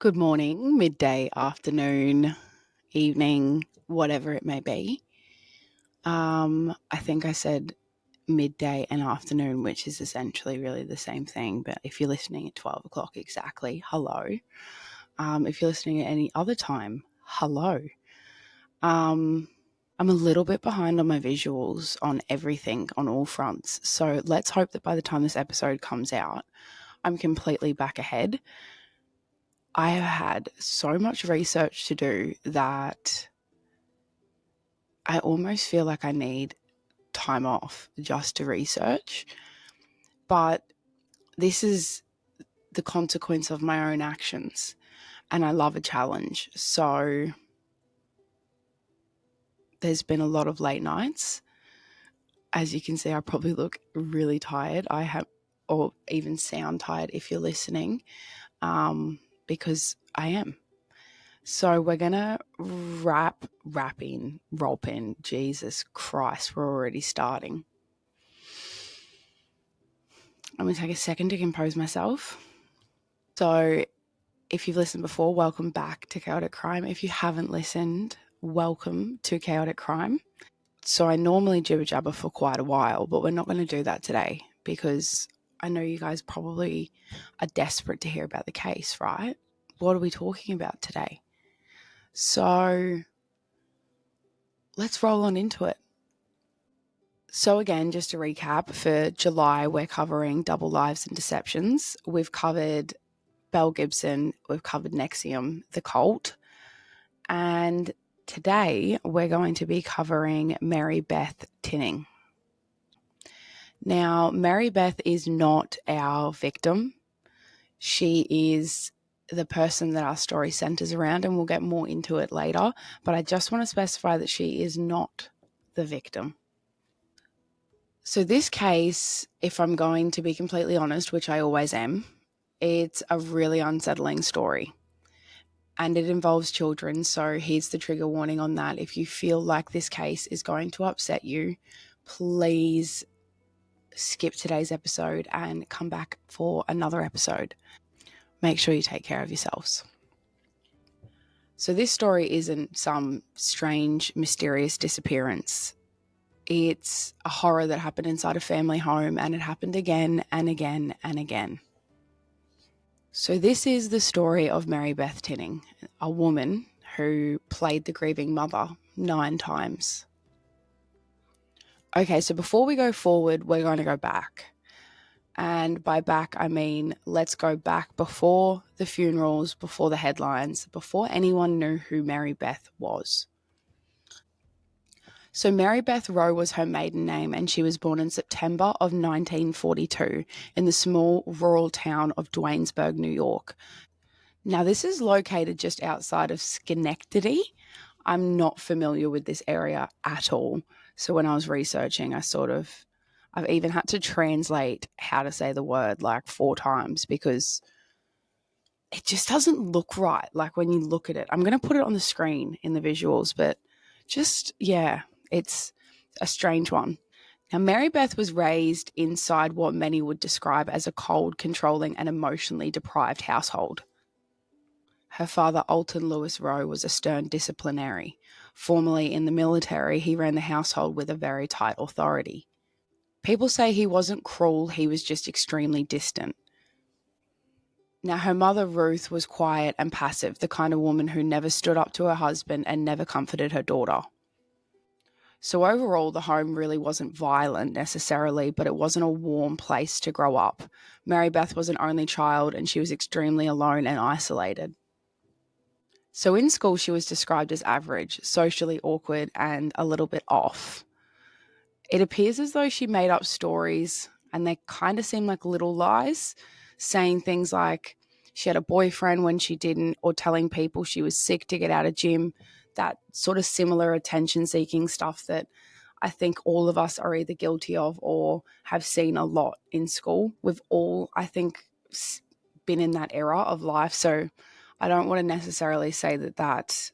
Good morning, midday, afternoon, evening, whatever it may be. I think I said midday and afternoon, which is essentially really the same thing. But if you're listening at 12 o'clock exactly, hello. If you're listening at any other time, hello. Um, I'm a little bit behind on my visuals on everything on all fronts. So let's hope that by the time this episode comes out, I'm completely back ahead. I have had so much research to do that I almost feel like I need time off just to research. But this is the consequence of my own actions, and I love a challenge. So there's been a lot of late nights. As you can see, I probably look really tired. I have, or even sound tired if you're listening, because I am. So we're going to rope in. Jesus Christ, we're already starting. I'm going to take a second to compose myself. So if you've listened before, welcome back to Chaotic Crime. If you haven't listened, welcome to Chaotic Crime. So I normally jibber jabber for quite a while, but we're not going to do that today because I know you guys probably are desperate to hear about the case, right? What are we talking about today? So let's roll on into it. So again, just to recap, for July, we're covering Double Lives and Deceptions. We've covered Belle Gibson, we've covered Nexium, the cult, and today we're going to be covering Marybeth Tinning. Now, Marybeth is not our victim. She is the person that our story centers around, and we'll get more into it later, but I just want to specify that she is not the victim. So this case, if I'm going to be completely honest, which I always am, it's a really unsettling story. And it involves children, so here's the trigger warning on that. If you feel like this case is going to upset you, please skip today's episode and come back for another episode. Make sure you take care of yourselves. So this story isn't some strange, mysterious disappearance. It's a horror that happened inside a family home, and it happened again and again and again. So this is the story of Marybeth Tinning, a woman who played the grieving mother 9 times. Okay, so before we go forward, we're going to go back. And by back, I mean let's go back before the funerals, before the headlines, before anyone knew who Marybeth was. So Marybeth Rowe was her maiden name, and she was born in September of 1942 in the small rural town of Duanesburg, New York. Now, this is located just outside of Schenectady. I'm not familiar with this area at all. So when I was researching, I've even had to translate how to say the word like 4 times because it just doesn't look right. Like when you look at it, I'm going to put it on the screen in the visuals, but it's a strange one. Now, Marybeth was raised inside what many would describe as a cold, controlling, and emotionally deprived household. Her father, Alton Lewis Rowe, was a stern disciplinary. Formerly in the military, he ran the household with a very tight authority. People say he wasn't cruel, he was just extremely distant. Now, her mother, Ruth, was quiet and passive, the kind of woman who never stood up to her husband and never comforted her daughter. So overall, the home really wasn't violent necessarily, but it wasn't a warm place to grow up. Marybeth was an only child, and she was extremely alone and isolated. So in school, she was described as average, socially awkward, and a little bit off. It appears as though she made up stories, and they kind of seem like little lies, saying things like she had a boyfriend when she didn't, or telling people she was sick to get out of gym, that sort of similar attention-seeking stuff that I think all of us are either guilty of or have seen a lot in school. We've all, I think, been in that era of life, so I don't want to necessarily say that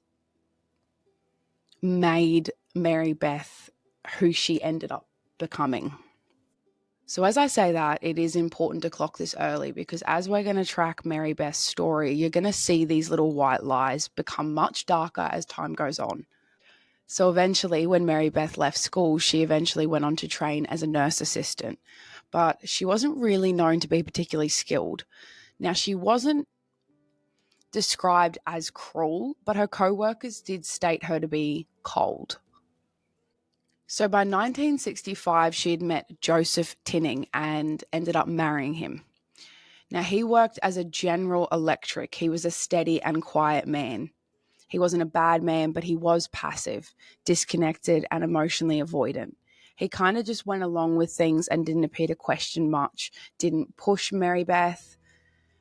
made Marybeth who she ended up becoming. So as I say that, it is important to clock this early because as we're going to track Marybeth's story, you're going to see these little white lies become much darker as time goes on. So eventually, when Marybeth left school, she eventually went on to train as a nurse assistant, but she wasn't really known to be particularly skilled. Now, she wasn't described as cruel, but her co-workers did state her to be cold. So by 1965, she had met Joseph Tinning and ended up marrying him. Now, he worked as a General Electric. He was a steady and quiet man. He wasn't a bad man, but he was passive, disconnected, and emotionally avoidant. He kind of just went along with things and didn't appear to question much, didn't push Marybeth.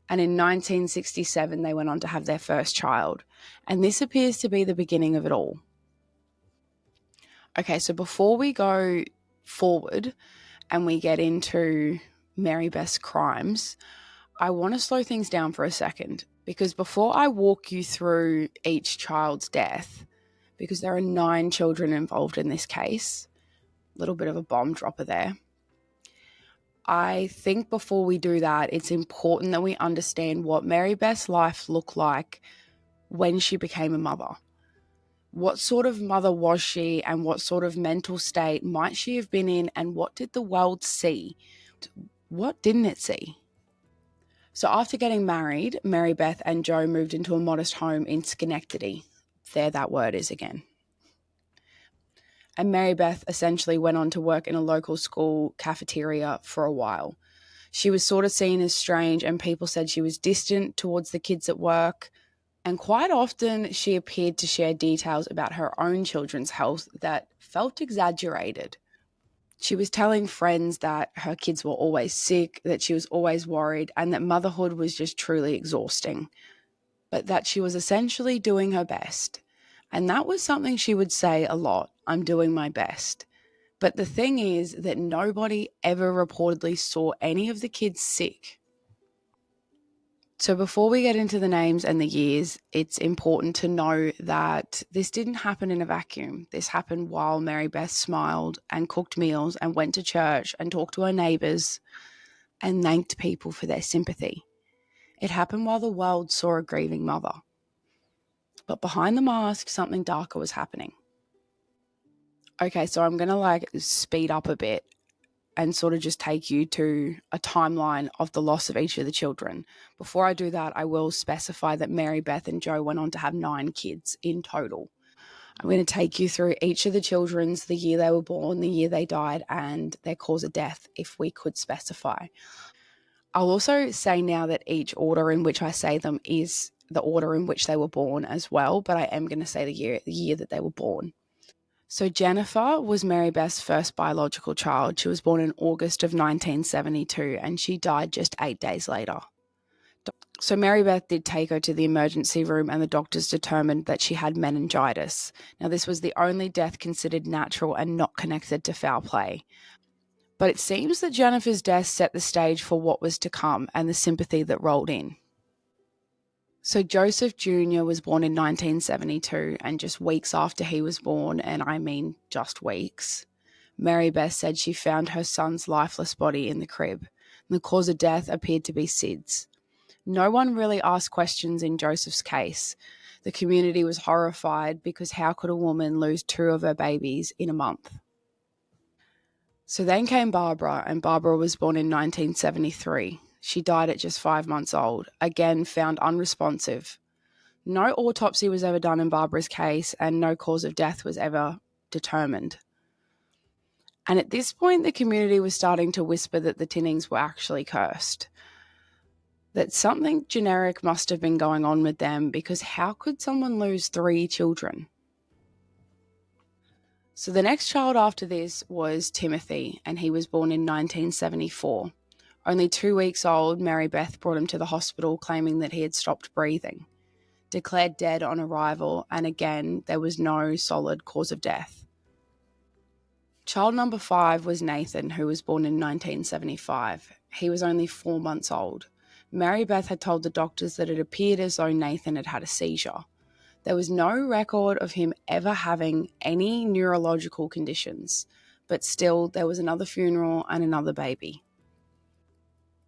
And in 1967, they went on to have their first child. And this appears to be the beginning of it all. Okay, so before we go forward and we get into Marybeth's crimes, I want to slow things down for a second because before I walk you through each child's death, because there are 9 children involved in this case, a little bit of a bomb dropper there. I think before we do that, it's important that we understand what Marybeth's life looked like when she became a mother. What sort of mother was she and what sort of mental state might she have been in and what did the world see? What didn't it see? So after getting married, Marybeth and Joe moved into a modest home in Schenectady. There that word is again. And Marybeth essentially went on to work in a local school cafeteria for a while. She was sort of seen as strange and people said she was distant towards the kids at work. And quite often she appeared to share details about her own children's health that felt exaggerated. She was telling friends that her kids were always sick, that she was always worried, and that motherhood was just truly exhausting, but that she was essentially doing her best. And that was something she would say a lot, I'm doing my best. But the thing is that nobody ever reportedly saw any of the kids sick. So before we get into the names and the years, it's important to know that this didn't happen in a vacuum. This happened while Marybeth smiled and cooked meals and went to church and talked to her neighbours and thanked people for their sympathy. It happened while the world saw a grieving mother. But behind the mask, something darker was happening. Okay, so I'm going to speed up a bit and sort of just take you to a timeline of the loss of each of the children. Before I do that, I will specify that Marybeth and Joe went on to have 9 kids in total. I'm going to take you through each of the children's, the year they were born, the year they died, and their cause of death, if we could specify. I'll also say now that each order in which I say them is the order in which they were born as well, but I am going to say the year that they were born. So Jennifer was Marybeth's first biological child. She was born in August of 1972 and she died just 8 days later. So Marybeth did take her to the emergency room and the doctors determined that she had meningitis. Now this was the only death considered natural and not connected to foul play. But it seems that Jennifer's death set the stage for what was to come and the sympathy that rolled in. So Joseph Jr. was born in 1972, and just weeks after he was born, and I mean just weeks, Marybeth said she found her son's lifeless body in the crib. And the cause of death appeared to be SIDS. No one really asked questions in Joseph's case. The community was horrified because how could a woman lose 2 of her babies in a month? So then came Barbara, and Barbara was born in 1973. She died at just 5 months old, again found unresponsive. No autopsy was ever done in Barbara's case and no cause of death was ever determined. And at this point, the community was starting to whisper that the Tinnings were actually cursed, that something generic must have been going on with them because how could someone lose 3 children? So the next child after this was Timothy, and he was born in 1974. Only 2 weeks old, Marybeth brought him to the hospital claiming that he had stopped breathing. Declared dead on arrival, and again, there was no solid cause of death. Child number 5 was Nathan, who was born in 1975. He was only 4 months old. Marybeth had told the doctors that it appeared as though Nathan had had a seizure. There was no record of him ever having any neurological conditions, but still there was another funeral and another baby.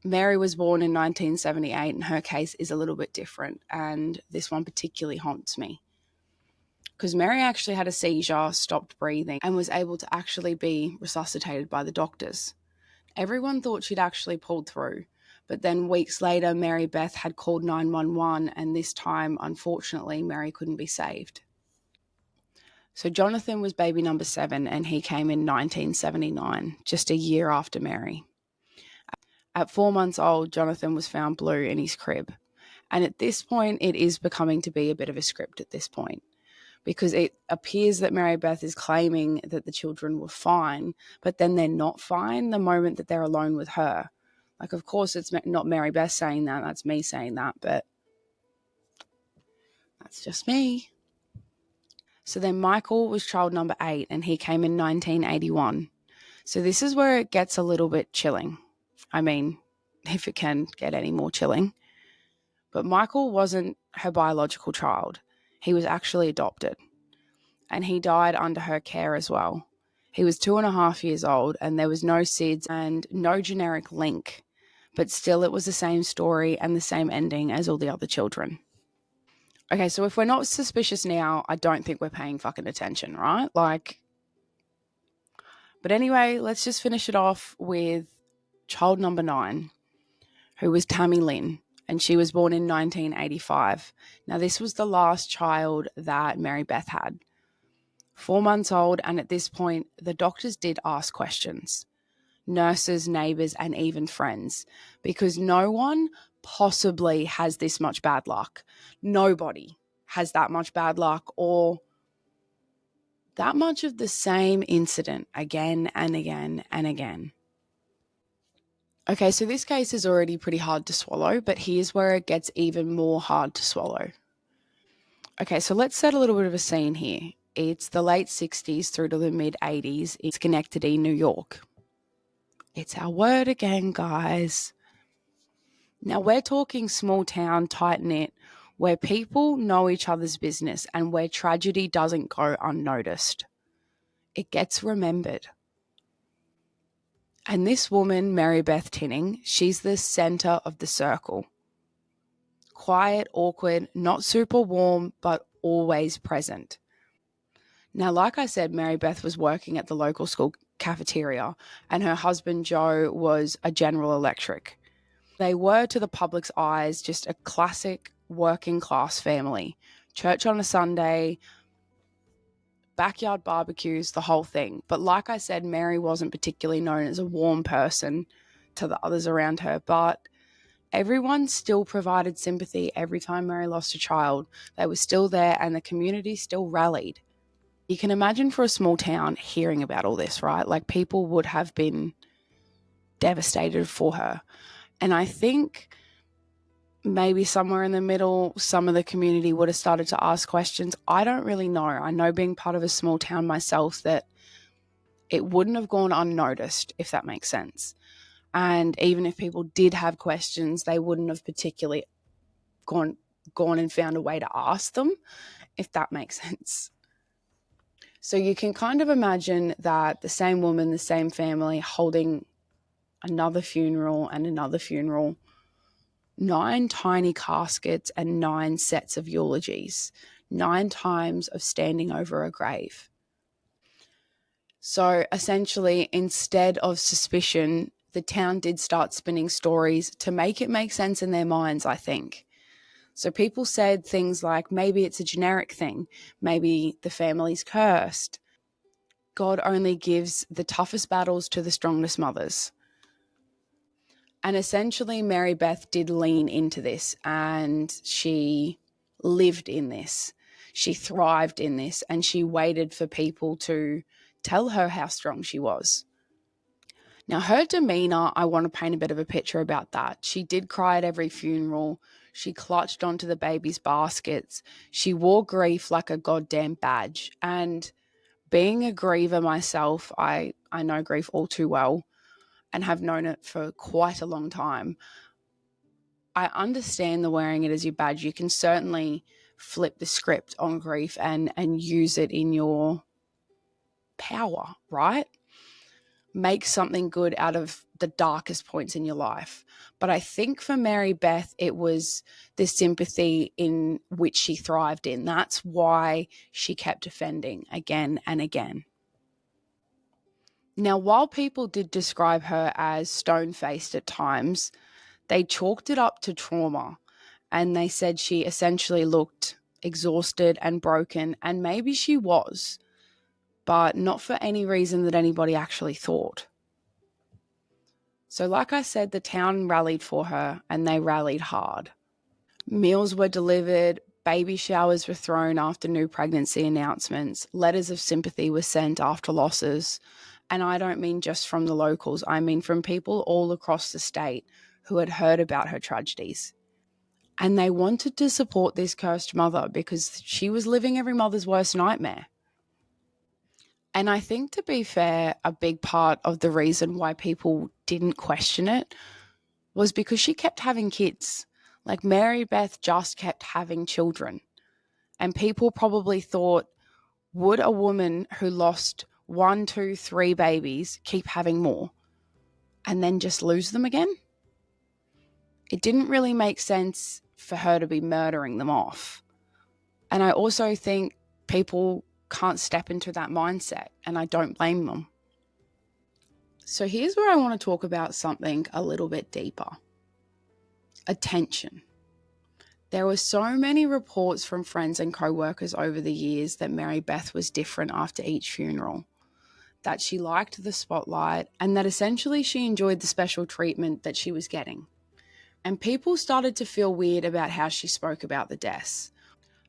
Mary was born in 1978 and her case is a little bit different, and this one particularly haunts me. Because Mary actually had a seizure, stopped breathing, and was able to actually be resuscitated by the doctors. Everyone thought she'd actually pulled through, but then weeks later, Marybeth had called 911, and this time, unfortunately, Mary couldn't be saved. So Jonathan was baby number 7, and he came in 1979, just a year after Mary. At 4 months old, Jonathan was found blue in his crib. And at this point, it is becoming to be a bit of a script at this point, because it appears that Marybeth is claiming that the children were fine, but then they're not fine the moment that they're alone with her. Like, of course, it's not Marybeth saying that, that's me saying that, but that's just me. So then Michael was child number 8, and he came in 1981. So this is where it gets a little bit chilling. I mean, if it can get any more chilling. But Michael wasn't her biological child. He was actually adopted. And he died under her care as well. He was 2.5 years old, and there was no SIDS and no generic link. But still, it was the same story and the same ending as all the other children. Okay, so if we're not suspicious now, I don't think we're paying fucking attention, right? But anyway, let's just finish it off with child number 9, who was Tammy Lynn, and she was born in 1985. Now, this was the last child that Marybeth had. 4 months old, and at this point, the doctors did ask questions. Nurses, neighbours, and even friends, because no one possibly has this much bad luck. Nobody has that much bad luck or that much of the same incident again and again and again. Okay, so this case is already pretty hard to swallow, but here's where it gets even more hard to swallow. Okay, so let's set a little bit of a scene here. It's the late 60s through to the mid 80s in Schenectady, New York. It's our word again, guys. Now, we're talking small town, tight-knit, where people know each other's business and where tragedy doesn't go unnoticed. It gets remembered. And this woman, Marybeth Tinning, she's the center of the circle. Quiet, awkward, not super warm, but always present. Now, like I said, Marybeth was working at the local school cafeteria, and her husband, Joe, was a General Electric. They were, to the public's eyes, just a classic working class family. Church on a Sunday, backyard barbecues, the whole thing. But like I said, Mary wasn't particularly known as a warm person to the others around her, but everyone still provided sympathy every time Mary lost a child. They were still there, and the community still rallied. You can imagine for a small town hearing about all this, right? Like, people would have been devastated for her. And I think maybe somewhere in the middle, some of the community would have started to ask questions. I don't really know. I know, being part of a small town myself, that it wouldn't have gone unnoticed, if that makes sense. And even if people did have questions, they wouldn't have particularly gone and found a way to ask them, if that makes sense. So you can kind of imagine that the same woman, the same family, holding another funeral and another funeral, 9 tiny caskets and 9 sets of eulogies, 9 times of standing over a grave. So essentially, instead of suspicion, the town did start spinning stories to make it make sense in their minds, I think. So people said things like, maybe it's a generic thing, maybe the family's cursed. God only gives the toughest battles to the strongest mothers. And essentially, Marybeth did lean into this, and she lived in this. She thrived in this, and she waited for people to tell her how strong she was. Now, her demeanor, I want to paint a bit of a picture about that. She did cry at every funeral. She clutched onto the baby's baskets. She wore grief like a goddamn badge. And being a griever myself, I know grief all too well and have known it for quite a long time. I understand the wearing it as your badge. You can certainly flip the script on grief and use it in your power, right? make something good out of the darkest points in your life. But I think for Marybeth, it was the sympathy in which she thrived in. That's why she kept offending again and again. Now, while people did describe her as stone-faced at times, they chalked it up to trauma, and they said she essentially looked exhausted and broken, and maybe she was, but not for any reason that anybody actually thought. So like I said, the town rallied for her, and they rallied hard. Meals were delivered, baby showers were thrown after new pregnancy announcements, letters of sympathy were sent after losses. And I don't mean just from the locals, I mean from people all across the state who had heard about her tragedies. And they wanted to support this cursed mother because she was living every mother's worst nightmare. And I think, to be fair, a big part of the reason why people didn't question it was because she kept having kids. Like, Marybeth just kept having children. And people probably thought, would a woman who lost 1, 2, 3 babies keep having more and then just lose them again? It didn't really make sense for her to be murdering them off. And I also think people can't step into that mindset, and I don't blame them. So here's where I want to talk about something a little bit deeper. Attention. There were so many reports from friends and co-workers over the years that Marybeth was different after each funeral, that she liked the spotlight, and that essentially she enjoyed the special treatment that she was getting. And people started to feel weird about how she spoke about the deaths.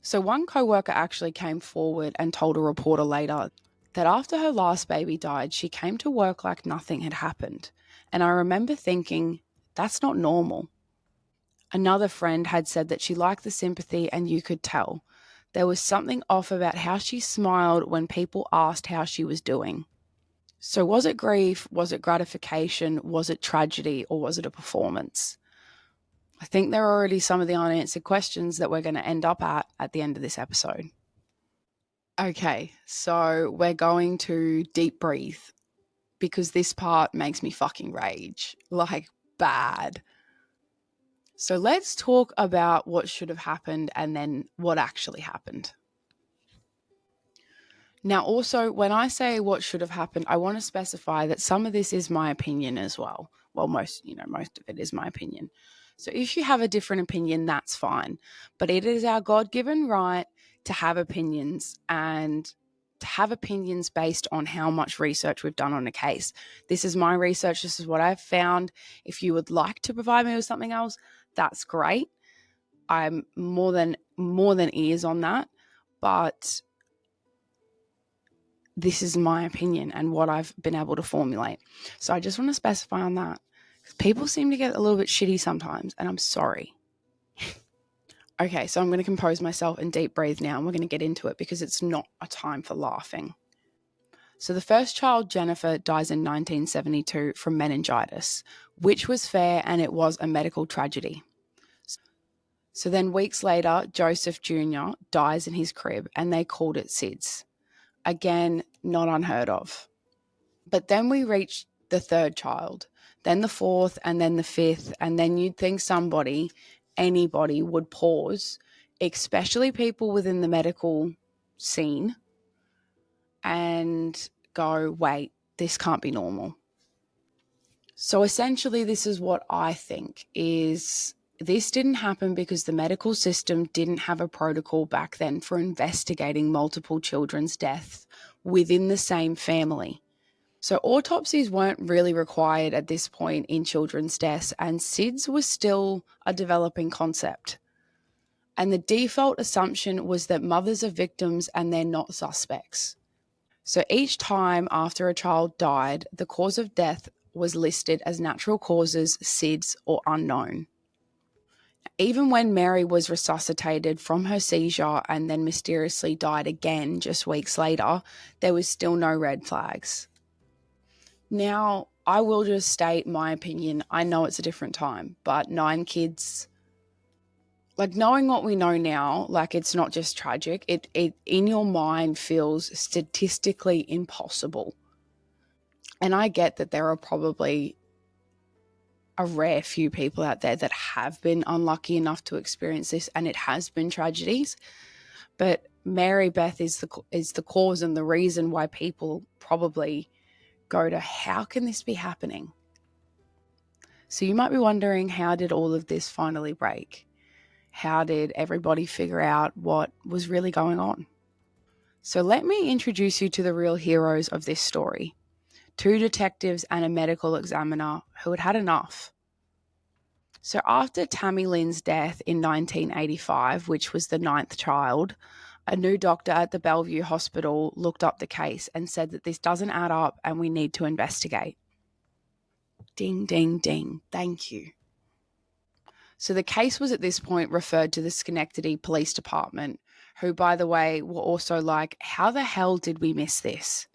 So one co-worker actually came forward and told a reporter later that after her last baby died, she came to work like nothing had happened. And I remember thinking, that's not normal. Another friend had said that she liked the sympathy, and you could tell. There was something off about how she smiled when people asked how she was doing. So was it grief? Was it gratification? Was it tragedy? Or was it a performance? I think there are already some of the unanswered questions that we're going to end up at the end of this episode. Okay, so we're going to deep breathe because this part makes me fucking rage, like bad. So let's talk about what should have happened and then what actually happened. Now, also, when I say what should have happened, I want to specify that some of this is my opinion as well. Well, most of it is my opinion. So if you have a different opinion, that's fine. But it is our God-given right to have opinions, and to have opinions based on how much research we've done on a case. This is my research. This is what I've found. If you would like to provide me with something else, that's great. I'm more than ears on that. But this is my opinion and what I've been able to formulate. So I just want to specify on that. People seem to get a little bit shitty sometimes, and I'm sorry. Okay, so I'm going to compose myself and deep breathe now, and we're going to get into it because it's not a time for laughing. So the first child, Jennifer, dies in 1972 from meningitis, which was fair, and it was a medical tragedy. So then weeks later, Joseph Jr. dies in his crib, and they called it SIDS. Again, not unheard of. But then we reached the third child, then the fourth, and then the fifth, and then you'd think anybody would pause, especially people within the medical scene, and go, wait, this can't be normal. So essentially, this is what I think is, this didn't happen because the medical system didn't have a protocol back then for investigating multiple children's deaths within the same family. So autopsies weren't really required at this point in children's deaths, and SIDS was still a developing concept. And the default assumption was that mothers are victims and they're not suspects. So each time after a child died, the cause of death was listed as natural causes, SIDS, or unknown. Even when Mary was resuscitated from her seizure and then mysteriously died again just weeks later, there was still no red flags. Now, I will just state my opinion. I know it's a different time, but 9 kids, like, knowing what we know now, like, it's not just tragic. It in your mind feels statistically impossible. And I get that there are probably a rare few people out there that have been unlucky enough to experience this, and it has been tragedies. But Marybeth is the cause and the reason why people probably go to, how can this be happening? So you might be wondering, how did all of this finally break? How did everybody figure out what was really going on? So let me introduce you to the real heroes of this story. 2 detectives and a medical examiner who had had enough. So after Tammy Lynn's death in 1985, which was the 9th child, a new doctor at the Bellevue Hospital looked up the case and said that this doesn't add up and we need to investigate. Ding, ding, ding. Thank you. So the case was at this point referred to the Schenectady Police Department, who, by the way, were also like, how the hell did we miss this?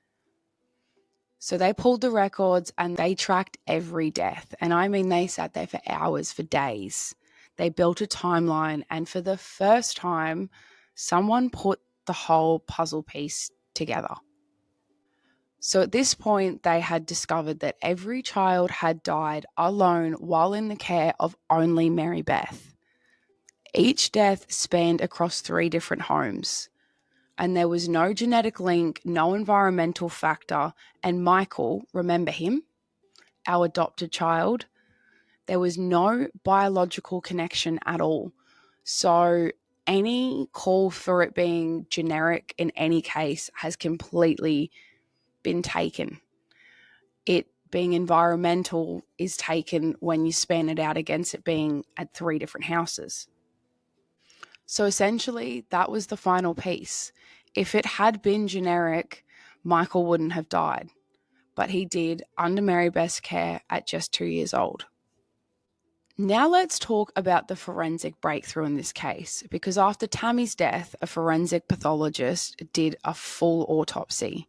So they pulled the records and they tracked every death. And I mean, they sat there for hours, for days. They built a timeline, and for the first time, someone put the whole puzzle piece together. So at this point, they had discovered that every child had died alone while in the care of only Marybeth. Each death spanned across 3 different homes, and there was no genetic link, no environmental factor. And Michael, remember him, our adopted child, there was no biological connection at all. So any call for it being generic in any case has completely been taken. It being environmental is taken when you span it out against it being at 3 different houses. So essentially, that was the final piece. If it had been generic, Michael wouldn't have died, but he did under Marybeth's care at just 2 years old. Now let's talk about the forensic breakthrough in this case, because after Tammy's death, a forensic pathologist did a full autopsy.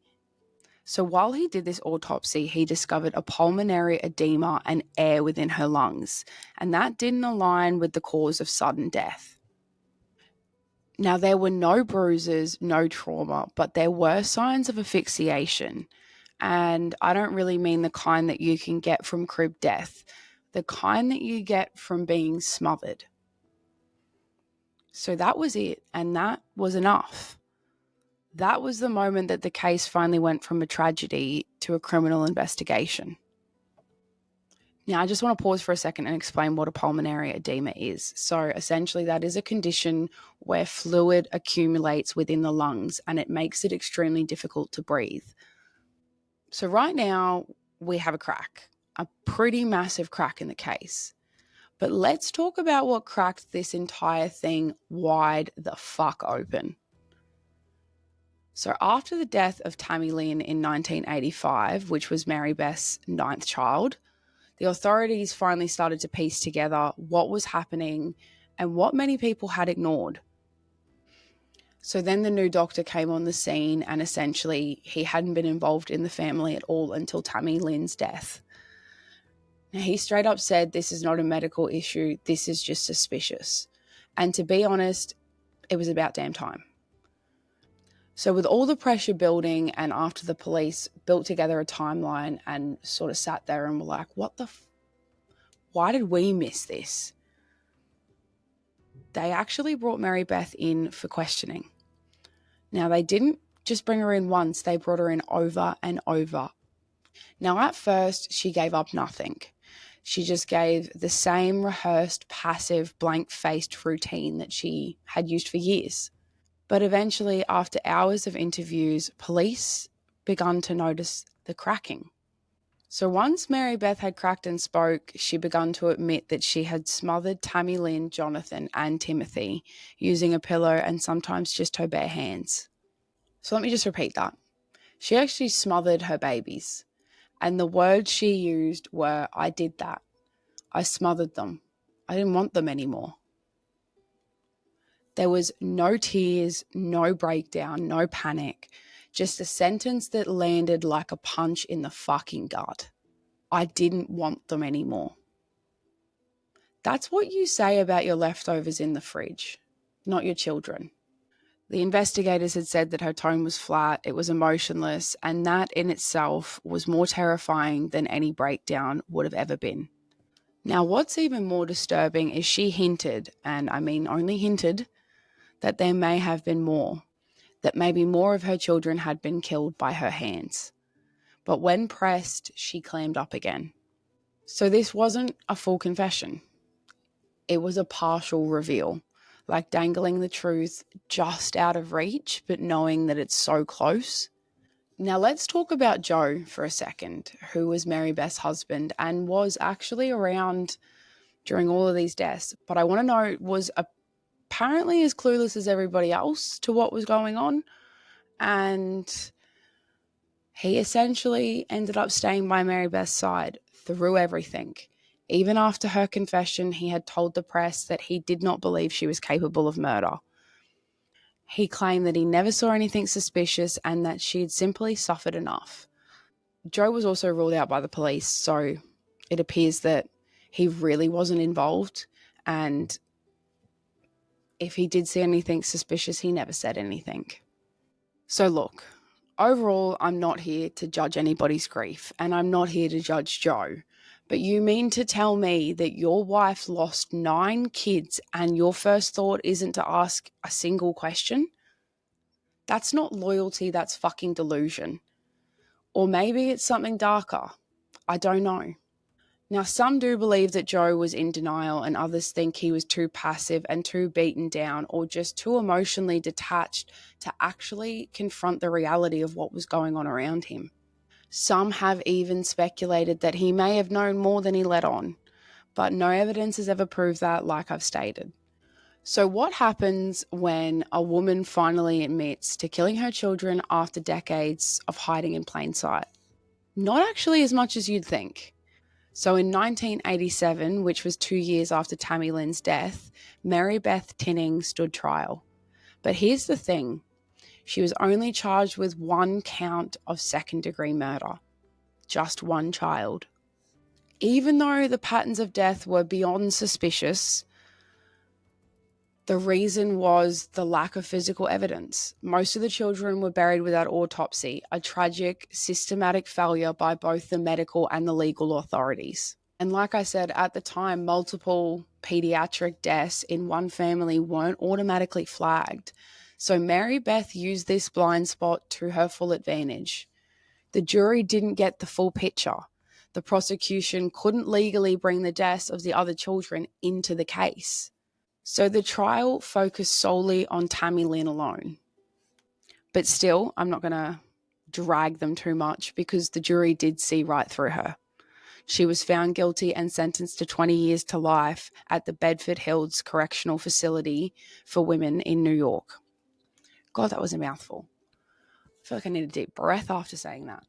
So while he did this autopsy, he discovered a pulmonary edema and air within her lungs, and that didn't align with the cause of sudden death. Now, there were no bruises, no trauma, but there were signs of asphyxiation. And I don't really mean the kind that you can get from crib death, the kind that you get from being smothered. So that was it, and that was enough. That was the moment that the case finally went from a tragedy to a criminal investigation. Now, I just want to pause for a second and explain what a pulmonary edema is. So essentially, that is a condition where fluid accumulates within the lungs and it makes it extremely difficult to breathe. So right now, we have a crack, a pretty massive crack in the case. But let's talk about what cracked this entire thing wide the fuck open. So after the death of Tammy Lynn in 1985, which was Marybeth's 9th child, the authorities finally started to piece together what was happening and what many people had ignored. So then the new doctor came on the scene, and essentially he hadn't been involved in the family at all until Tammy Lynn's death. Now, he straight up said, this is not a medical issue, this is just suspicious. And to be honest, it was about damn time. So with all the pressure building, and after the police built together a timeline and sort of sat there and were like, why did we miss this? They actually brought Marybeth in for questioning. Now, they didn't just bring her in once, they brought her in over and over. Now, at first, she gave up nothing. She just gave the same rehearsed, passive, blank-faced routine that she had used for years. But eventually, after hours of interviews, police began to notice the cracking. So once Marybeth had cracked and spoke, she began to admit that she had smothered Tammy Lynn, Jonathan, and Timothy using a pillow and sometimes just her bare hands. So let me just repeat that. She actually smothered her babies. And the words she used were, I did that. I smothered them. I didn't want them anymore. There was no tears, no breakdown, no panic, just a sentence that landed like a punch in the fucking gut. I didn't want them anymore. That's what you say about your leftovers in the fridge, not your children. The investigators had said that her tone was flat, it was emotionless, and that in itself was more terrifying than any breakdown would have ever been. Now, what's even more disturbing is she hinted, and I mean only hinted, that there may have been more, that maybe more of her children had been killed by her hands. But when pressed, she clammed up again. So this wasn't a full confession. It was a partial reveal, like dangling the truth just out of reach, but knowing that it's so close. Now let's talk about Joe for a second, who was Marybeth's husband and was actually around during all of these deaths. But I want to know, was apparently as clueless as everybody else to what was going on. And he essentially ended up staying by Marybeth's side through everything. Even after her confession, he had told the press that he did not believe she was capable of murder. He claimed that he never saw anything suspicious and that she had simply suffered enough. Joe was also ruled out by the police, so it appears that he really wasn't involved, and if he did see anything suspicious, he never said anything. So look, overall, I'm not here to judge anybody's grief, and I'm not here to judge Joe. But you mean to tell me that your wife lost 9 kids and your first thought isn't to ask a single question? That's not loyalty, that's fucking delusion. Or maybe it's something darker. I don't know. Now, some do believe that Joe was in denial, and others think he was too passive and too beaten down or just too emotionally detached to actually confront the reality of what was going on around him. Some have even speculated that he may have known more than he let on, but no evidence has ever proved that, like I've stated. So what happens when a woman finally admits to killing her children after decades of hiding in plain sight? Not actually as much as you'd think. So in 1987, which was 2 years after Tammy Lynn's death, Marybeth Tinning stood trial. But here's the thing. She was only charged with 1 count of second-degree murder. Just 1 child. Even though the patterns of death were beyond suspicious, the reason was the lack of physical evidence. Most of the children were buried without autopsy, a tragic, systematic failure by both the medical and the legal authorities. And like I said, at the time, multiple pediatric deaths in one family weren't automatically flagged. So Marybeth used this blind spot to her full advantage. The jury didn't get the full picture. The prosecution couldn't legally bring the deaths of the other children into the case. So the trial focused solely on Tammy Lynn alone. But still, I'm not going to drag them too much because the jury did see right through her. She was found guilty and sentenced to 20 years to life at the Bedford Hills Correctional Facility for Women in New York. God, that was a mouthful. I feel like I need a deep breath after saying that.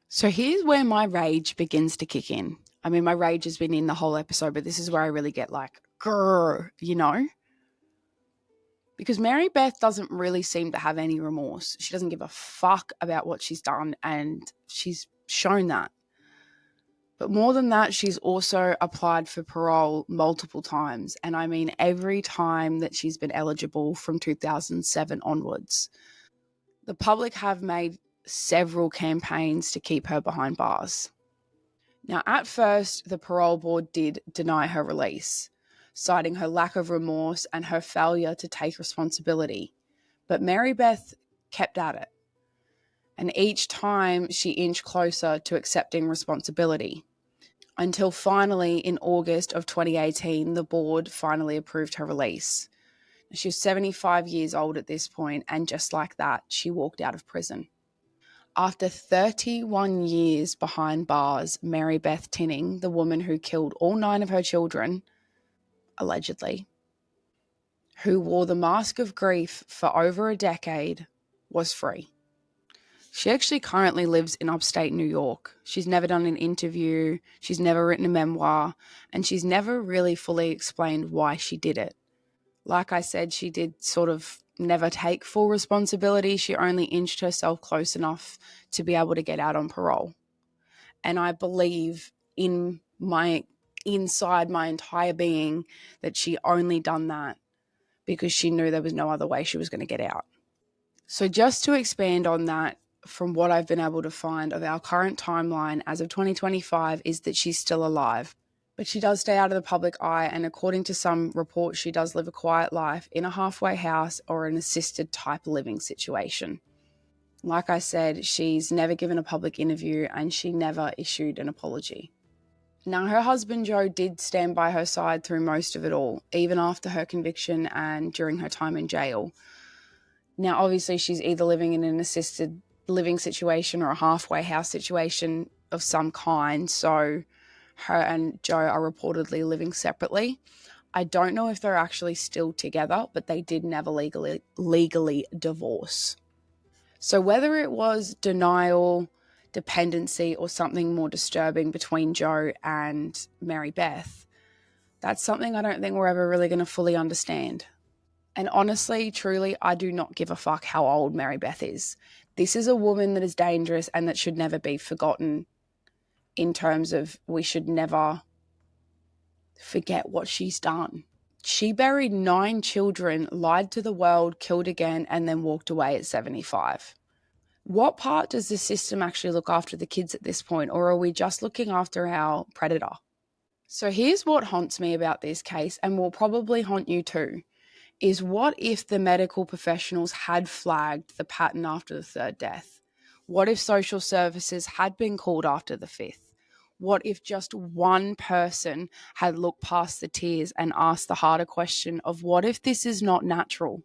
So here's where my rage begins to kick in. I mean, my rage has been in the whole episode, but this is where I really get like, grrr, you know? Because Marybeth doesn't really seem to have any remorse. She doesn't give a fuck about what she's done, and she's shown that. But more than that, she's also applied for parole multiple times. And I mean, every time that she's been eligible from 2007 onwards. The public have made several campaigns to keep her behind bars. Now, at first, the parole board did deny her release, citing her lack of remorse and her failure to take responsibility. But Marybeth kept at it. And each time she inched closer to accepting responsibility. Until finally, in August of 2018, the board finally approved her release. She was 75 years old at this point, and just like that, she walked out of prison. After 31 years behind bars, Marybeth Tinning, the woman who killed all 9 of her children, allegedly, who wore the mask of grief for over a decade, was free. She actually currently lives in upstate New York. She's never done an interview, she's never written a memoir, and she's never really fully explained why she did it. Like I said, she did sort of never take full responsibility. She only inched herself close enough to be able to get out on parole. And I believe inside my entire being that she only done that because she knew there was no other way she was going to get out. So just to expand on that, from what I've been able to find of our current timeline as of 2025 is that she's still alive. But she does stay out of the public eye, and according to some reports, she does live a quiet life in a halfway house or an assisted type living situation. Like I said, she's never given a public interview and she never issued an apology. Now, her husband Joe did stand by her side through most of it all, even after her conviction and during her time in jail. Now, obviously, she's either living in an assisted living situation or a halfway house situation of some kind, so her and Joe are reportedly living separately. I don't know if they're actually still together, but they did never legally divorce. So whether it was denial, dependency, or something more disturbing between Joe and Marybeth, that's something I don't think we're ever really going to fully understand. And honestly, truly, I do not give a fuck how old Marybeth is. This is a woman that is dangerous and that should never be forgotten, in terms of we should never forget what she's done. She buried 9 children, lied to the world, killed again, and then walked away at 75. What part does the system actually look after the kids at this point, or are we just looking after our predator? So here's what haunts me about this case, and will probably haunt you too, is what if the medical professionals had flagged the pattern after the 3rd death? What if social services had been called after the 5th? What if just one person had looked past the tears and asked the harder question of what if this is not natural?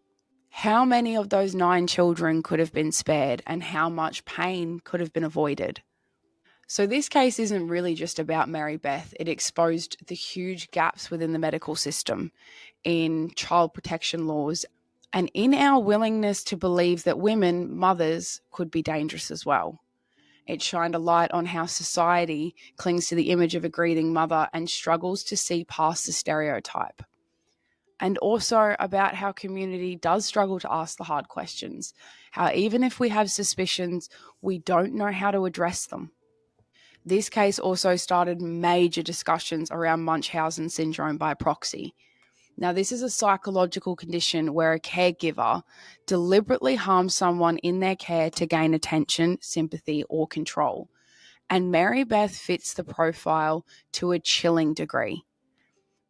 How many of those 9 children could have been spared, and how much pain could have been avoided? So this case isn't really just about Marybeth. It exposed the huge gaps within the medical system, in child protection laws, and in our willingness to believe that women, mothers, could be dangerous as well. It shined a light on how society clings to the image of a grieving mother and struggles to see past the stereotype. And also about how community does struggle to ask the hard questions, how even if we have suspicions, we don't know how to address them. This case also started major discussions around Munchausen syndrome by proxy. Now, this is a psychological condition where a caregiver deliberately harms someone in their care to gain attention, sympathy, or control. And Marybeth fits the profile to a chilling degree.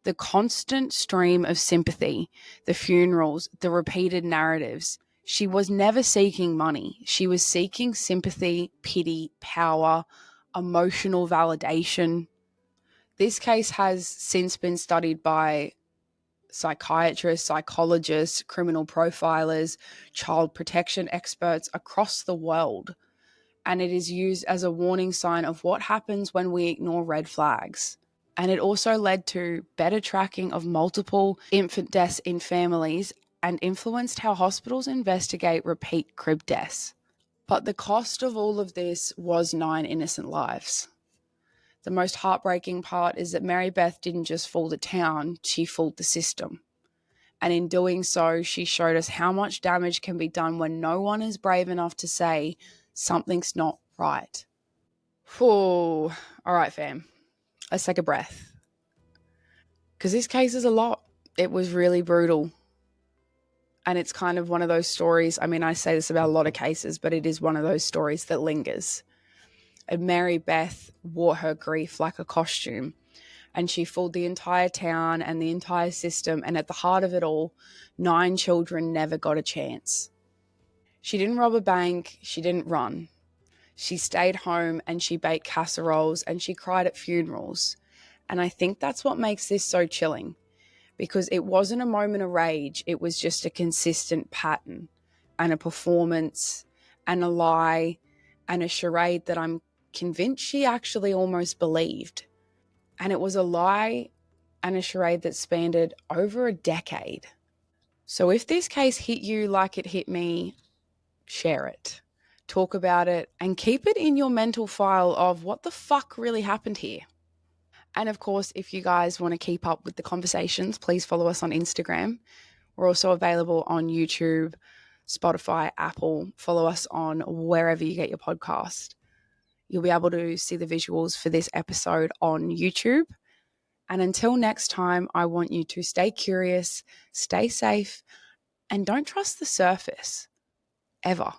The constant stream of sympathy, the funerals, the repeated narratives. She was never seeking money. She was seeking sympathy, pity, power, emotional validation. This case has since been studied by psychiatrists, psychologists, criminal profilers, child protection experts across the world. And it is used as a warning sign of what happens when we ignore red flags. And it also led to better tracking of multiple infant deaths in families and influenced how hospitals investigate repeat crib deaths. But the cost of all of this was 9 innocent lives. The most heartbreaking part is that Marybeth didn't just fool the town, she fooled the system. And in doing so, she showed us how much damage can be done when no one is brave enough to say something's not right. Whew. All right, fam. Let's take a breath. Because this case is a lot. It was really brutal. And it's kind of one of those stories. I mean, I say this about a lot of cases, but it is one of those stories that lingers. And Marybeth wore her grief like a costume. And she fooled the entire town and the entire system. And at the heart of it all, 9 children never got a chance. She didn't rob a bank. She didn't run. She stayed home and she baked casseroles and she cried at funerals. And I think that's what makes this so chilling, because it wasn't a moment of rage. It was just a consistent pattern and a performance and a lie and a charade that I'm convinced she actually almost believed. And it was a lie and a charade that spanned over a decade. So if this case hit you like it hit me, share it, talk about it, and keep it in your mental file of what the fuck really happened here. And of course, if you guys want to keep up with the conversations, please follow us on Instagram. We're also available on YouTube, Spotify, Apple. Follow us on wherever you get your podcast. You'll be able to see the visuals for this episode on YouTube. And until next time, I want you to stay curious, stay safe, and don't trust the surface, ever.